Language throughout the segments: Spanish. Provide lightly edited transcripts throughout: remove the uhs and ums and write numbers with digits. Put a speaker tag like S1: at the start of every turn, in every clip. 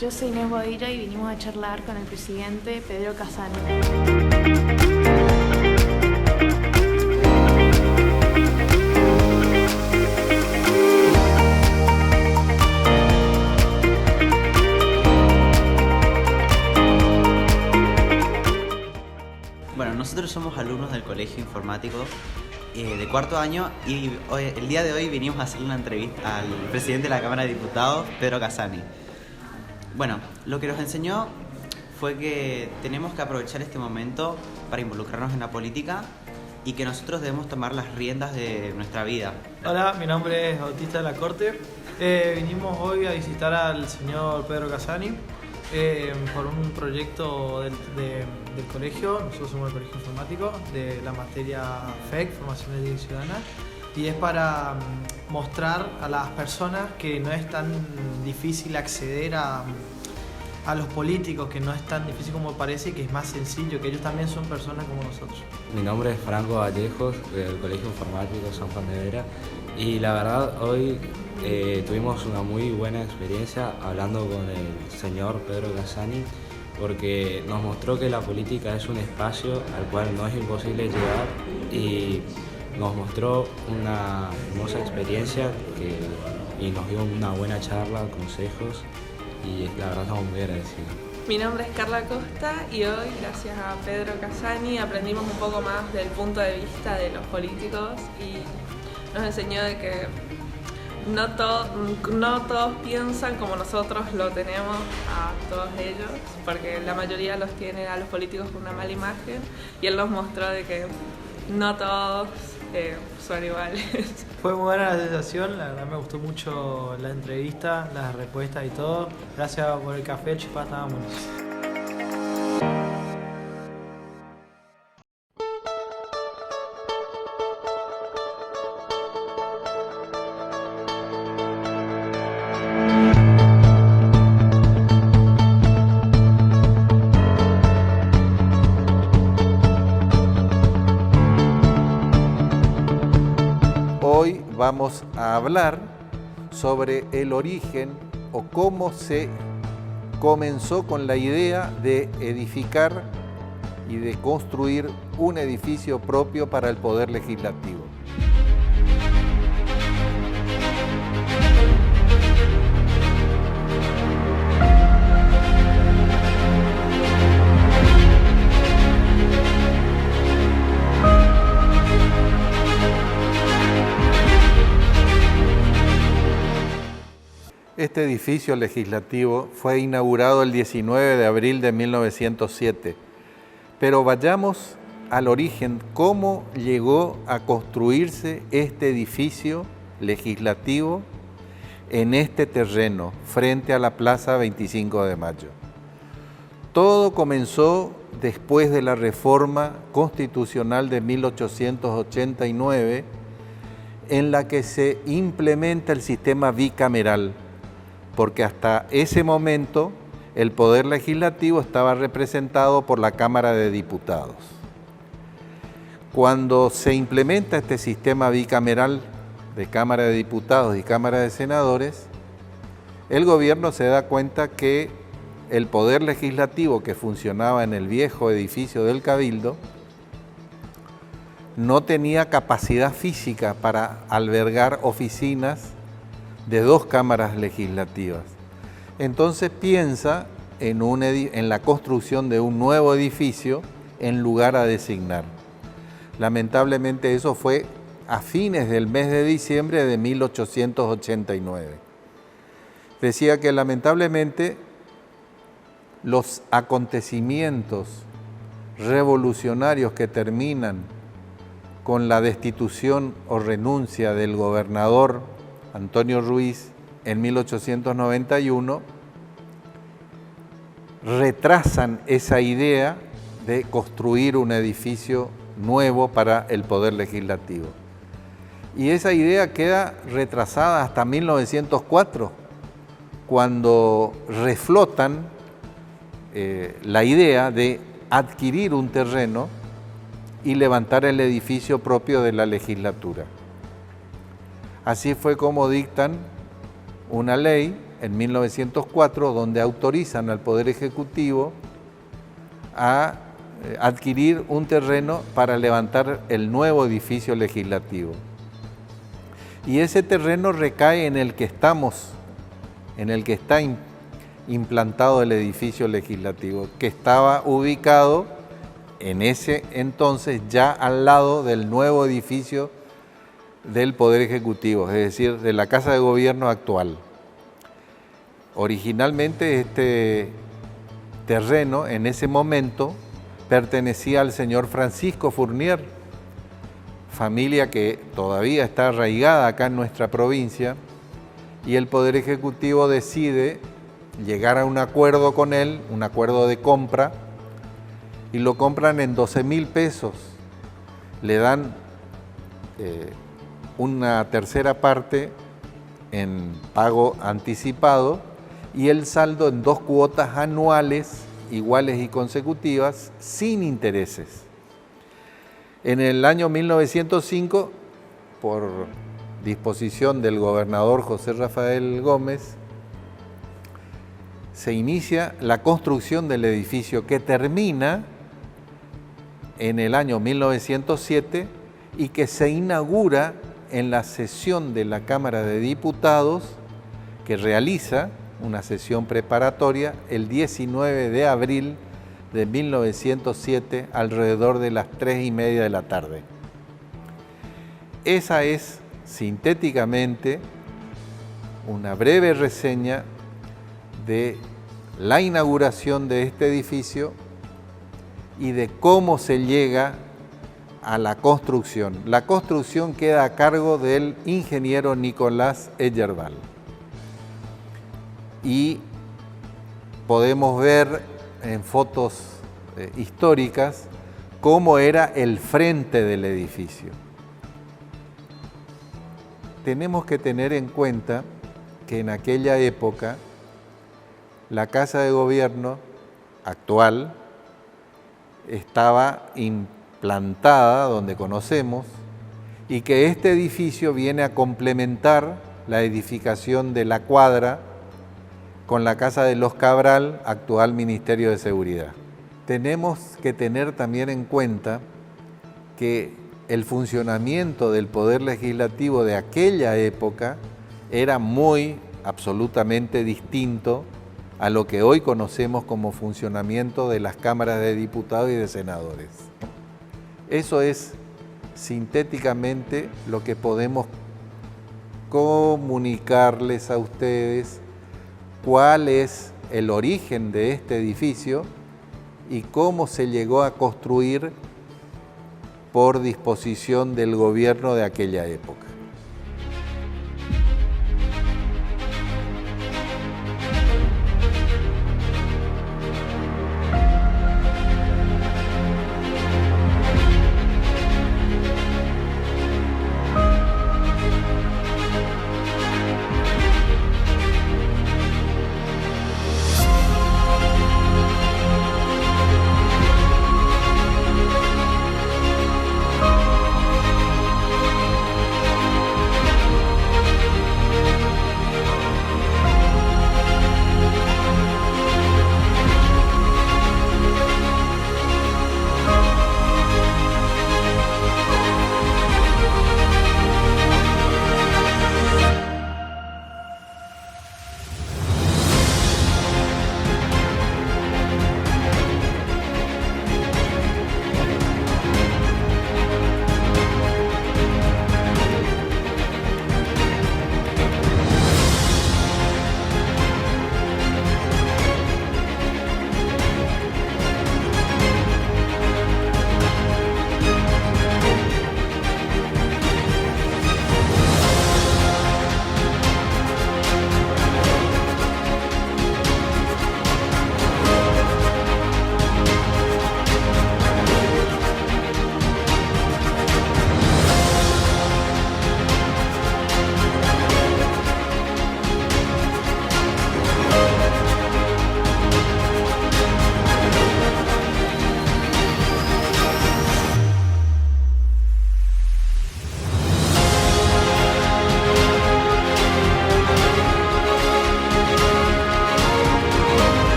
S1: Yo soy Inés Boeira y vinimos a charlar con el presidente Pedro Casani.
S2: Bueno, nosotros somos alumnos del Colegio Informático de cuarto año y el día de hoy vinimos a hacer una entrevista al presidente de la Cámara de Diputados, Pedro Casani. Bueno, lo que nos enseñó fue que tenemos que aprovechar este momento para involucrarnos en la política y que nosotros debemos tomar las riendas de nuestra vida.
S3: Hola, mi nombre es Bautista de la Corte. Vinimos hoy a visitar al señor Pedro Casani por un proyecto del colegio. Nosotros somos el Colegio Informático de la materia FEC, Formación Ética y Ciudadana, y es para mostrar a las personas que no es tan difícil acceder a los políticos, que no es tan difícil como parece y que es más sencillo, que ellos también son personas como nosotros.
S4: Mi nombre es Franco Vallejos, del Colegio Informático San Juan de Vera, y la verdad hoy tuvimos una muy buena experiencia hablando con el señor Pedro Casani, porque nos mostró que la política es un espacio al cual no es imposible llegar y nos mostró una hermosa experiencia y nos dio una buena charla, consejos, y la verdad estamos muy agradecidos.
S5: Mi nombre es Carla Costa y hoy, gracias a Pedro Casani, aprendimos un poco más del punto de vista de los políticos y nos enseñó de que no todos piensan como nosotros lo tenemos a todos ellos, porque la mayoría los tiene a los políticos con una mala imagen, y él nos mostró de que no todos son iguales.
S3: Fue muy buena la sensación, la verdad me gustó mucho la entrevista, las respuestas y todo. Gracias por el café, el chipá estaba buenísimo.
S6: Hoy vamos a hablar sobre el origen o cómo se comenzó con la idea de edificar y de construir un edificio propio para el Poder Legislativo. Este edificio legislativo fue inaugurado el 19 de abril de 1907, pero vayamos al origen, cómo llegó a construirse este edificio legislativo en este terreno, frente a la Plaza 25 de Mayo. Todo comenzó después de la reforma constitucional de 1889, en la que se implementa el sistema bicameral, porque hasta ese momento el Poder Legislativo estaba representado por la Cámara de Diputados. Cuando se implementa este sistema bicameral de Cámara de Diputados y Cámara de Senadores, el gobierno se da cuenta que el Poder Legislativo que funcionaba en el viejo edificio del Cabildo no tenía capacidad física para albergar oficinas de 2 cámaras legislativas. Entonces piensa en la construcción de un nuevo edificio en lugar a designar. Lamentablemente eso fue a fines del mes de diciembre de 1889. Decía que lamentablemente los acontecimientos revolucionarios que terminan con la destitución o renuncia del gobernador Antonio Ruiz en 1891 retrasan esa idea de construir un edificio nuevo para el Poder Legislativo. Y esa idea queda retrasada hasta 1904, cuando reflotan la idea de adquirir un terreno y levantar el edificio propio de la legislatura. Así fue como dictan una ley en 1904 donde autorizan al Poder Ejecutivo a adquirir un terreno para levantar el nuevo edificio legislativo. Y ese terreno recae en el que estamos, en el que está implantado el edificio legislativo, que estaba ubicado en ese entonces ya al lado del nuevo edificio del Poder Ejecutivo, es decir, de la Casa de Gobierno actual. Originalmente este terreno en ese momento pertenecía al señor Francisco Fournier, familia que todavía está arraigada acá en nuestra provincia, y el Poder Ejecutivo decide llegar a un acuerdo con él, un acuerdo de compra, y lo compran en 12.000 pesos. Le dan una tercera parte en pago anticipado y el saldo en 2 cuotas anuales iguales y consecutivas sin intereses. En el año 1905, por disposición del gobernador José Rafael Gómez, se inicia la construcción del edificio que termina en el año 1907 y que se inaugura en la sesión de la Cámara de Diputados, que realiza una sesión preparatoria el 19 de abril de 1907 alrededor de las 3:30 de la tarde. Esa es, sintéticamente, una breve reseña de la inauguración de este edificio y de cómo se llega a la construcción. La construcción queda a cargo del ingeniero Nicolás Eyerval. Y podemos ver en fotos históricas cómo era el frente del edificio. Tenemos que tener en cuenta que en aquella época la Casa de Gobierno actual estaba implantada donde conocemos y que este edificio viene a complementar la edificación de la Cuadra con la Casa de los Cabral, actual Ministerio de Seguridad. Tenemos que tener también en cuenta que el funcionamiento del Poder Legislativo de aquella época era absolutamente distinto a lo que hoy conocemos como funcionamiento de las cámaras de diputados y de senadores. Eso es sintéticamente lo que podemos comunicarles a ustedes, cuál es el origen de este edificio y cómo se llegó a construir por disposición del gobierno de aquella época.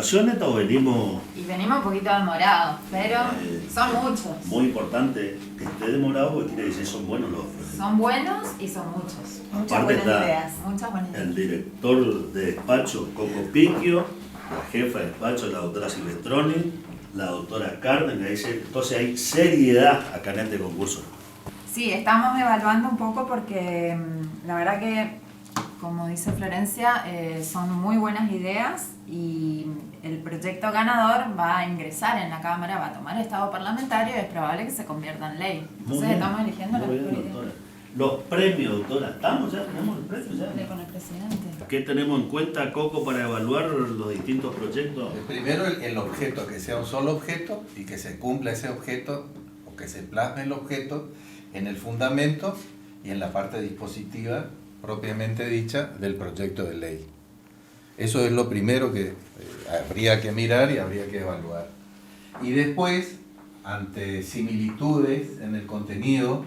S7: vacaciones o venimos?
S8: Y venimos un poquito demorados, pero son muchos.
S7: Muy importante que esté demorado porque quiere decir son buenos los frenos.
S8: Son buenos y son muchos.
S7: Aparte
S8: Muchas buenas
S7: está
S8: ideas. Muchas buenas ideas.
S7: El director de despacho, Coco Piquio, la jefa de despacho, la doctora Silvestroni, la doctora Cárdenas. Entonces hay seriedad acá en este concurso.
S8: Sí, estamos evaluando un poco porque la verdad que, como dice Florencia, son muy buenas ideas y el proyecto ganador va a ingresar en la Cámara, va a tomar estado parlamentario y es probable que se convierta en ley. Entonces estamos eligiendo la mejor idea.
S7: Doctora. Los premios, doctora, ¿estamos ya? ¿Tenemos el premio ya?
S8: Hablé con el presidente.
S7: ¿Qué tenemos en cuenta, Coco, para evaluar los distintos proyectos?
S6: Primero el objeto, que sea un solo objeto y que se cumpla ese objeto o que se plasme el objeto en el fundamento y en la parte dispositiva propiamente dicha del proyecto de ley. Eso es lo primero que habría que mirar y habría que evaluar. Y después, ante similitudes en el contenido,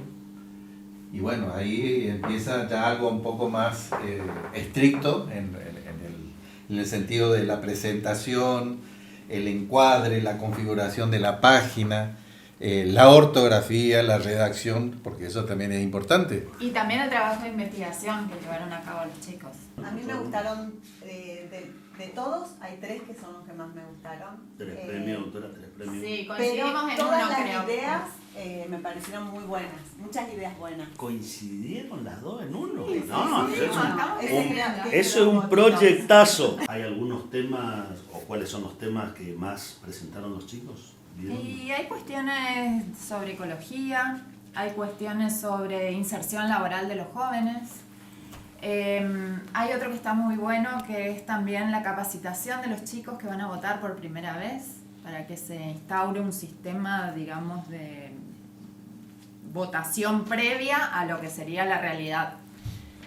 S6: y bueno, ahí empieza ya algo un poco más estricto en el sentido de la presentación, el encuadre, la configuración de la página, la ortografía, la redacción, porque eso también es importante.
S8: Y también el trabajo de investigación que llevaron a cabo los chicos.
S9: A mí me gustaron, de todos, hay 3 que son los que más me gustaron.
S7: 3 premios, doctora, 3 premios.
S8: Sí,
S9: Pero
S8: coincidimos en
S9: todas
S8: uno,
S9: las
S8: creo.
S9: ideas me parecieron muy buenas, muchas ideas buenas.
S7: ¿Coincidieron las dos en uno?
S9: Sí,
S7: No,
S9: sí,
S7: eso,
S9: sí, no,
S7: eso es un proyectazo. ¿Hay algunos temas, o cuáles son los temas que más presentaron los chicos? ¿Vieron?
S8: Y hay cuestiones sobre ecología, hay cuestiones sobre inserción laboral de los jóvenes. Hay otro que está muy bueno, que es también la capacitación de los chicos que van a votar por primera vez, para que se instaure un sistema, digamos, de votación previa a lo que sería la realidad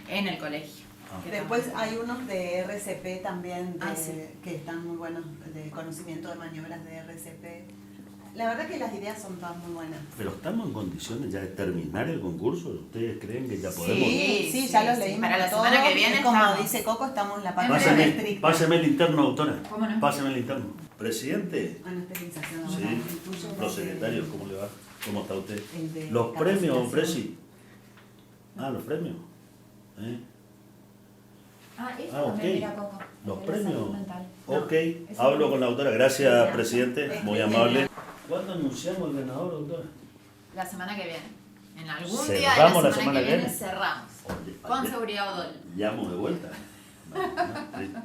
S8: en el colegio.
S9: Después hay unos de RCP también,
S8: Sí.
S9: que están muy buenos, de conocimiento de maniobras de RCP. La verdad que las ideas son todas muy buenas.
S7: Pero estamos en condiciones ya de terminar el concurso. ¿Ustedes creen que ya podemos?
S9: Sí, ya los leímos.
S8: Para la
S9: todos,
S8: semana que viene
S9: y como
S8: estamos.
S9: dice Coco, estamos en la parte
S7: Pásame,
S9: estricta.
S7: pásame el interno, doctora.
S8: ¿Cómo no?
S7: Pásame el interno. Presidente,
S9: Bueno, esterilización.
S7: sí,
S9: el tuyo,
S7: los secretarios, ¿cómo le va? ¿Cómo está usted?
S9: el de
S7: Los premios,
S9: capacitación.
S7: Presi. Los premios.
S8: Eso
S7: Ah, ok.
S8: también mira Coco.
S7: Los
S8: de la
S7: premios.
S8: salud mental.
S7: Ok,
S8: eso
S7: hablo
S8: no.
S7: con la doctora. Gracias,
S8: Gracias.
S7: presidente. Muy amable. ¿Cuándo anunciamos el ganador, doctora?
S8: La semana que viene. En algún día de
S7: ¿Cerramos
S8: la semana que viene cerramos.
S7: Oye,
S8: Con
S7: oye,
S8: seguridad Odol.
S7: llamo de vuelta.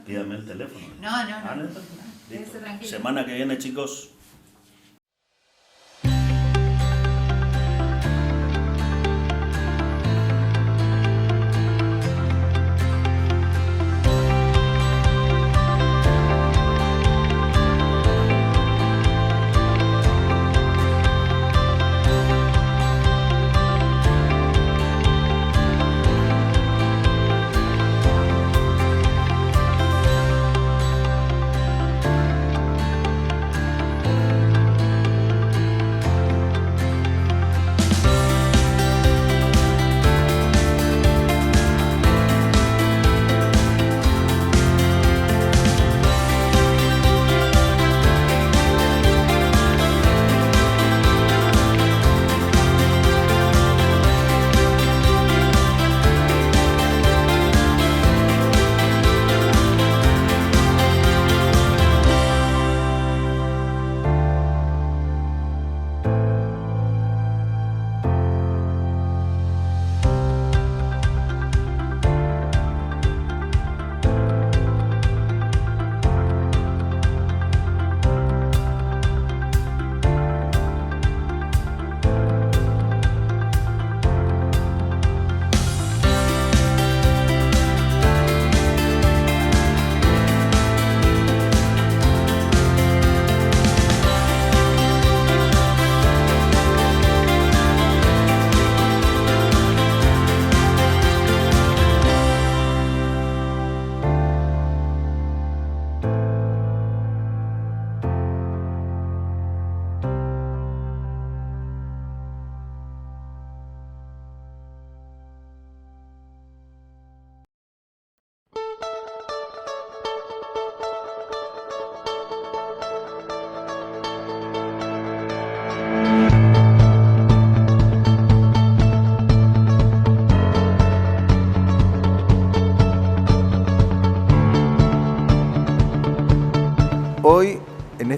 S7: Pídame el teléfono.
S8: No.
S7: ¿no?
S8: Quédese
S7: Listo.
S8: tranquilo.
S7: Semana que viene, chicos.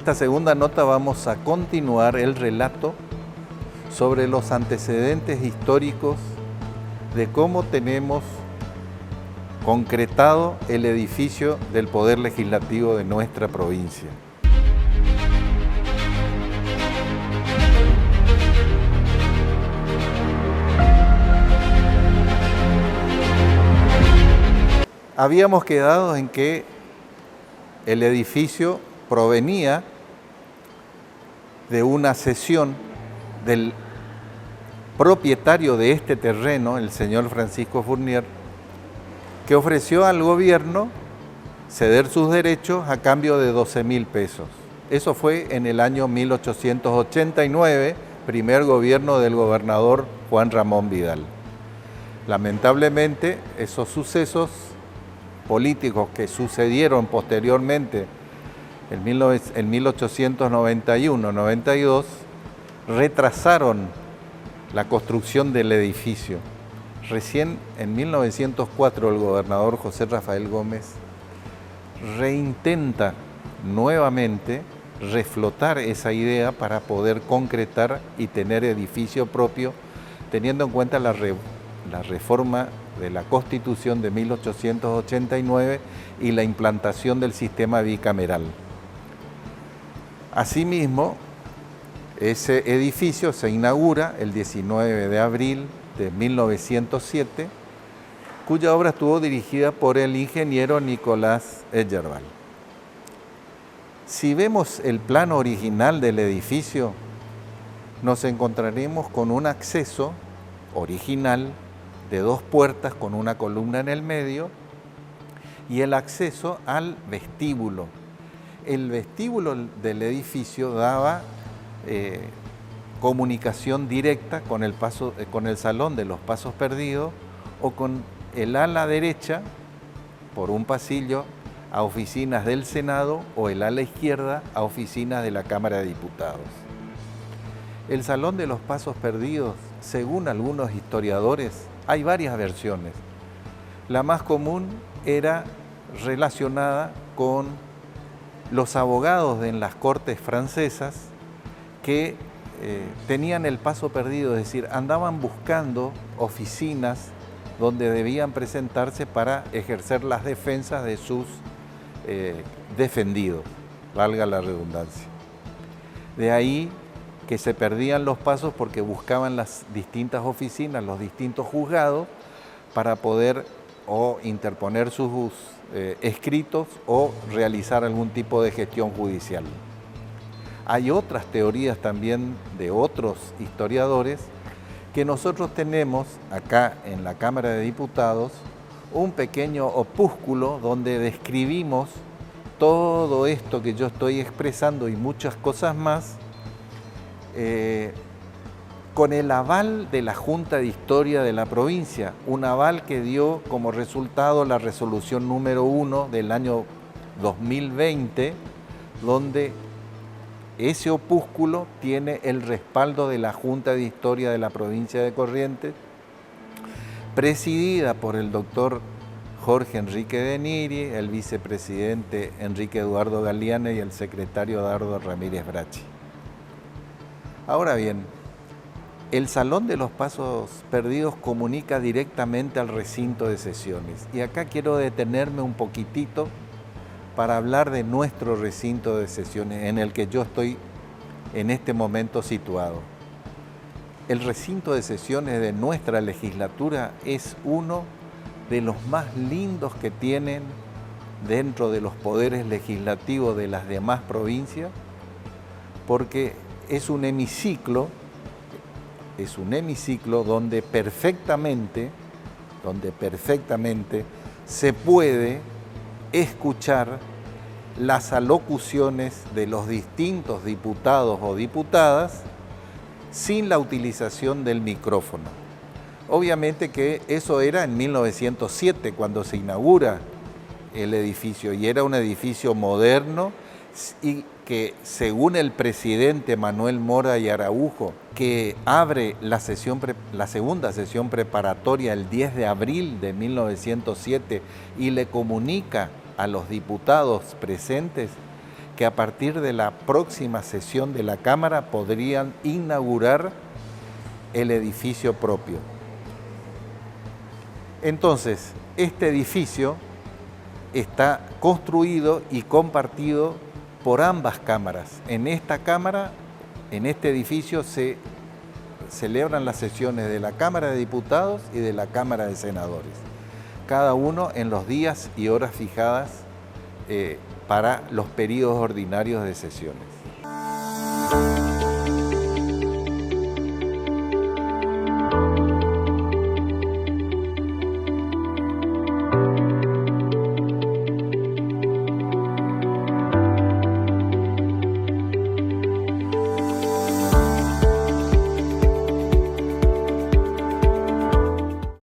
S6: esta segunda nota vamos a continuar el relato sobre los antecedentes históricos de cómo tenemos concretado el edificio del Poder Legislativo de nuestra provincia. Habíamos quedado en que el edificio provenía de una cesión del propietario de este terreno, el señor Francisco Fournier, que ofreció al gobierno ceder sus derechos a cambio de 12.000 pesos. Eso fue en el año 1889, primer gobierno del gobernador Juan Ramón Vidal. Lamentablemente, esos sucesos políticos que sucedieron posteriormente en 1891-92 retrasaron la construcción del edificio. Recién en 1904 el gobernador José Rafael Gómez reintenta nuevamente reflotar esa idea para poder concretar y tener edificio propio, teniendo en cuenta la reforma de la Constitución de 1889 y la implantación del sistema bicameral. Asimismo, ese edificio se inaugura el 19 de abril de 1907, cuya obra estuvo dirigida por el ingeniero Nicolás Eyerval. Si vemos el plano original del edificio, nos encontraremos con un acceso original de 2 puertas con una columna en el medio y el acceso al vestíbulo. El vestíbulo del edificio daba comunicación directa con el Salón de los Pasos Perdidos o con el ala derecha por un pasillo a oficinas del Senado o el ala izquierda a oficinas de la Cámara de Diputados. El Salón de los Pasos Perdidos, según algunos historiadores, hay varias versiones. La más común era relacionada con los abogados en las cortes francesas que tenían el paso perdido, es decir, andaban buscando oficinas donde debían presentarse para ejercer las defensas de sus defendidos, valga la redundancia. De ahí que se perdían los pasos porque buscaban las distintas oficinas, los distintos juzgados, para poder o interponer sus escritos o realizar algún tipo de gestión judicial. Hay otras teorías también de otros historiadores que nosotros tenemos acá en la Cámara de Diputados un pequeño opúsculo donde describimos todo esto que yo estoy expresando y muchas cosas más, con el aval de la Junta de Historia de la provincia, un aval que dio como resultado la resolución número 1 del año 2020, donde ese opúsculo tiene el respaldo de la Junta de Historia de la provincia de Corrientes, presidida por el doctor Jorge Enrique de Niri, el vicepresidente Enrique Eduardo Galeana y el secretario Dardo Ramírez Brachi. Ahora bien, el Salón de los Pasos Perdidos comunica directamente al recinto de sesiones. Y acá quiero detenerme un poquitito para hablar de nuestro recinto de sesiones en el que yo estoy en este momento situado. El recinto de sesiones de nuestra legislatura es uno de los más lindos que tienen dentro de los poderes legislativos de las demás provincias, porque es un hemiciclo donde perfectamente se puede escuchar las alocuciones de los distintos diputados o diputadas sin la utilización del micrófono. Obviamente que eso era en 1907 cuando se inaugura el edificio y era un edificio moderno y que según el presidente Manuel Mora y Araujo, que abre la segunda sesión preparatoria el 10 de abril de 1907 y le comunica a los diputados presentes que a partir de la próxima sesión de la Cámara podrían inaugurar el edificio propio. Entonces, este edificio está construido y compartido por ambas cámaras. En esta Cámara, en este edificio, se celebran las sesiones de la Cámara de Diputados y de la Cámara de Senadores, cada uno en los días y horas fijadas para los periodos ordinarios de sesiones.